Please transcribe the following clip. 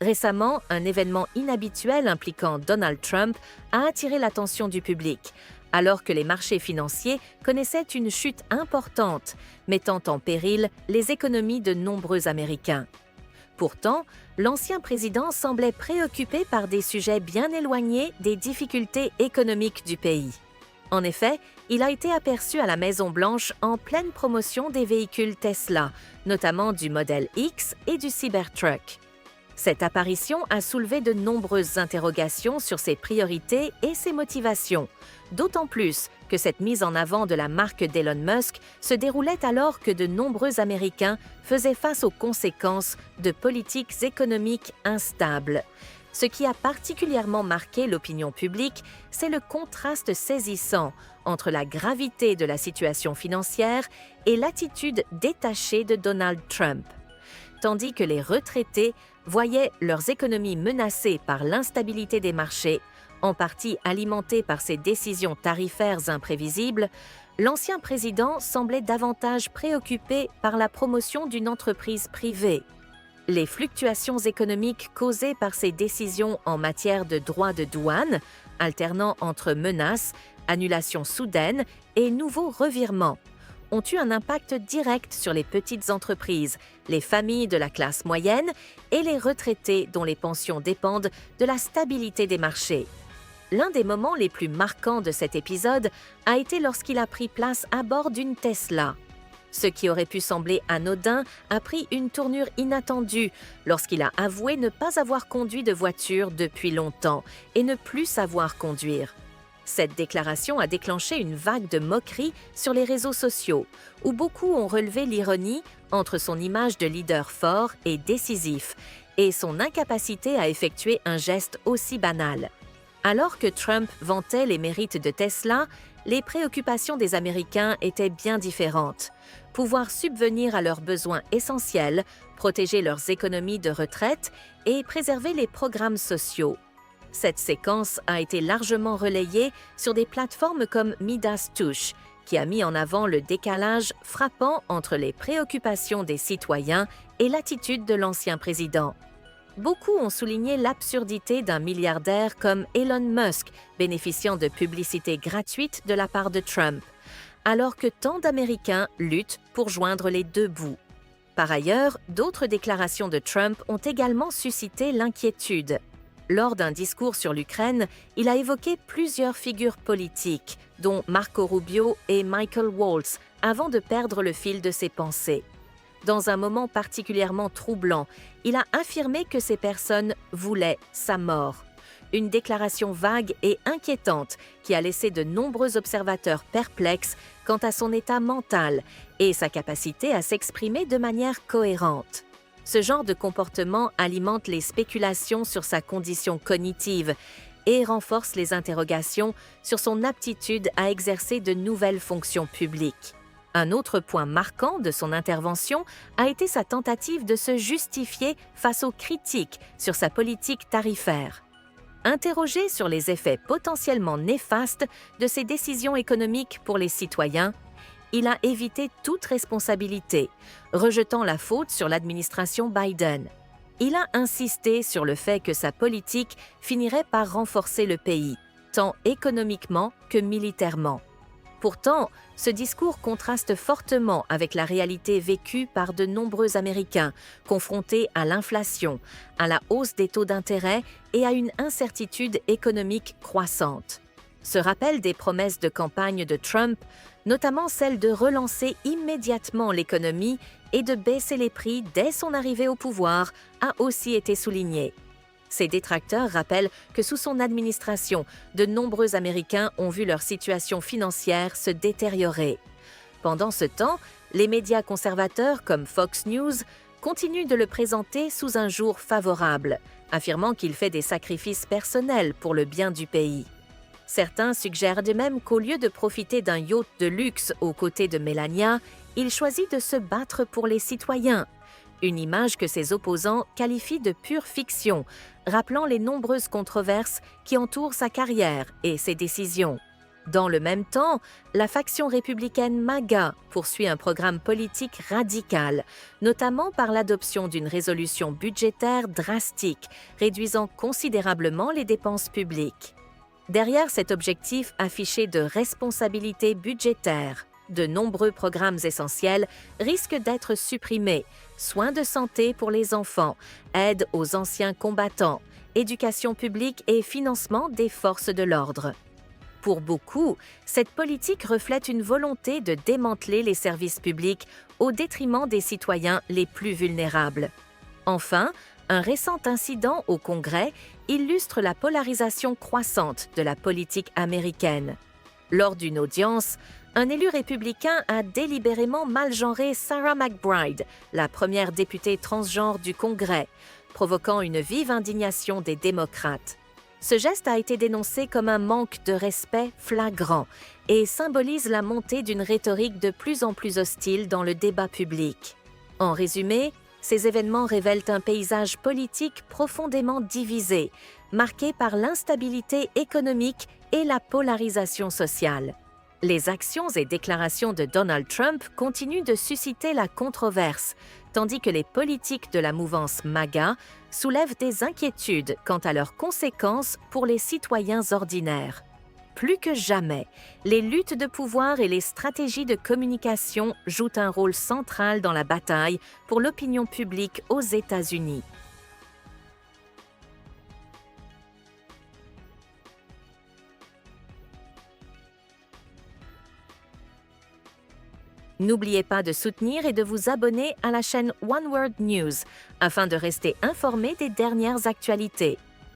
Récemment, un événement inhabituel impliquant Donald Trump a attiré l'attention du public, alors que les marchés financiers connaissaient une chute importante, mettant en péril les économies de nombreux Américains. Pourtant, l'ancien président semblait préoccupé par des sujets bien éloignés des difficultés économiques du pays. En effet, il a été aperçu à la Maison-Blanche en pleine promotion des véhicules Tesla, notamment du modèle X et du Cybertruck. Cette apparition a soulevé de nombreuses interrogations sur ses priorités et ses motivations, d'autant plus que cette mise en avant de la marque d'Elon Musk se déroulait alors que de nombreux Américains faisaient face aux conséquences de politiques économiques instables. Ce qui a particulièrement marqué l'opinion publique, c'est le contraste saisissant entre la gravité de la situation financière et l'attitude détachée de Donald Trump. Tandis que les retraités voyaient leurs économies menacées par l'instabilité des marchés, en partie alimentée par ses décisions tarifaires imprévisibles, l'ancien président semblait davantage préoccupé par la promotion d'une entreprise privée. Les fluctuations économiques causées par ces décisions en matière de droits de douane, alternant entre menaces, annulations soudaines et nouveaux revirements, ont eu un impact direct sur les petites entreprises, les familles de la classe moyenne et les retraités dont les pensions dépendent de la stabilité des marchés. L'un des moments les plus marquants de cet épisode a été lorsqu'il a pris place à bord d'une Tesla. Ce qui aurait pu sembler anodin a pris une tournure inattendue lorsqu'il a avoué ne pas avoir conduit de voiture depuis longtemps et ne plus savoir conduire. Cette déclaration a déclenché une vague de moqueries sur les réseaux sociaux, où beaucoup ont relevé l'ironie entre son image de leader fort et décisif et son incapacité à effectuer un geste aussi banal. Alors que Trump vantait les mérites de Tesla, les préoccupations des Américains étaient bien différentes. Pouvoir subvenir à leurs besoins essentiels, protéger leurs économies de retraite et préserver les programmes sociaux. Cette séquence a été largement relayée sur des plateformes comme Midas Touch, qui a mis en avant le décalage frappant entre les préoccupations des citoyens et l'attitude de l'ancien président. Beaucoup ont souligné l'absurdité d'un milliardaire comme Elon Musk bénéficiant de publicité gratuite de la part de Trump, alors que tant d'Américains luttent pour joindre les deux bouts. Par ailleurs, d'autres déclarations de Trump ont également suscité l'inquiétude. Lors d'un discours sur l'Ukraine, il a évoqué plusieurs figures politiques, dont Marco Rubio et Michael Waltz, avant de perdre le fil de ses pensées. Dans un moment particulièrement troublant, il a affirmé que ces personnes voulaient sa mort. Une déclaration vague et inquiétante qui a laissé de nombreux observateurs perplexes quant à son état mental et sa capacité à s'exprimer de manière cohérente. Ce genre de comportement alimente les spéculations sur sa condition cognitive et renforce les interrogations sur son aptitude à exercer de nouvelles fonctions publiques. Un autre point marquant de son intervention a été sa tentative de se justifier face aux critiques sur sa politique tarifaire. Interrogé sur les effets potentiellement néfastes de ses décisions économiques pour les citoyens, il a évité toute responsabilité, rejetant la faute sur l'administration Biden. Il a insisté sur le fait que sa politique finirait par renforcer le pays, tant économiquement que militairement. Pourtant, ce discours contraste fortement avec la réalité vécue par de nombreux Américains, confrontés à l'inflation, à la hausse des taux d'intérêt et à une incertitude économique croissante. Ce rappel des promesses de campagne de Trump, notamment celle de relancer immédiatement l'économie et de baisser les prix dès son arrivée au pouvoir, a aussi été souligné. Ses détracteurs rappellent que sous son administration, de nombreux Américains ont vu leur situation financière se détériorer. Pendant ce temps, les médias conservateurs comme Fox News continuent de le présenter sous un jour favorable, affirmant qu'il fait des sacrifices personnels pour le bien du pays. Certains suggèrent de même qu'au lieu de profiter d'un yacht de luxe aux côtés de Melania, il choisit de se battre pour les citoyens. Une image que ses opposants qualifient de pure fiction, rappelant les nombreuses controverses qui entourent sa carrière et ses décisions. Dans le même temps, la faction républicaine MAGA poursuit un programme politique radical, notamment par l'adoption d'une résolution budgétaire drastique, réduisant considérablement les dépenses publiques. Derrière cet objectif affiché de responsabilité budgétaire, de nombreux programmes essentiels risquent d'être supprimés: soins de santé pour les enfants, aide aux anciens combattants, éducation publique et financement des forces de l'ordre. Pour beaucoup, cette politique reflète une volonté de démanteler les services publics au détriment des citoyens les plus vulnérables. Enfin, un récent incident au Congrès illustre la polarisation croissante de la politique américaine. Lors d'une audience, un élu républicain a délibérément mal genré Sarah McBride, la première députée transgenre du Congrès, provoquant une vive indignation des démocrates. Ce geste a été dénoncé comme un manque de respect flagrant et symbolise la montée d'une rhétorique de plus en plus hostile dans le débat public. En résumé, ces événements révèlent un paysage politique profondément divisé, marqué par l'instabilité économique et la polarisation sociale. Les actions et déclarations de Donald Trump continuent de susciter la controverse, tandis que les politiques de la mouvance MAGA soulèvent des inquiétudes quant à leurs conséquences pour les citoyens ordinaires. Plus que jamais, les luttes de pouvoir et les stratégies de communication jouent un rôle central dans la bataille pour l'opinion publique aux États-Unis. N'oubliez pas de soutenir et de vous abonner à la chaîne One World News afin de rester informé des dernières actualités.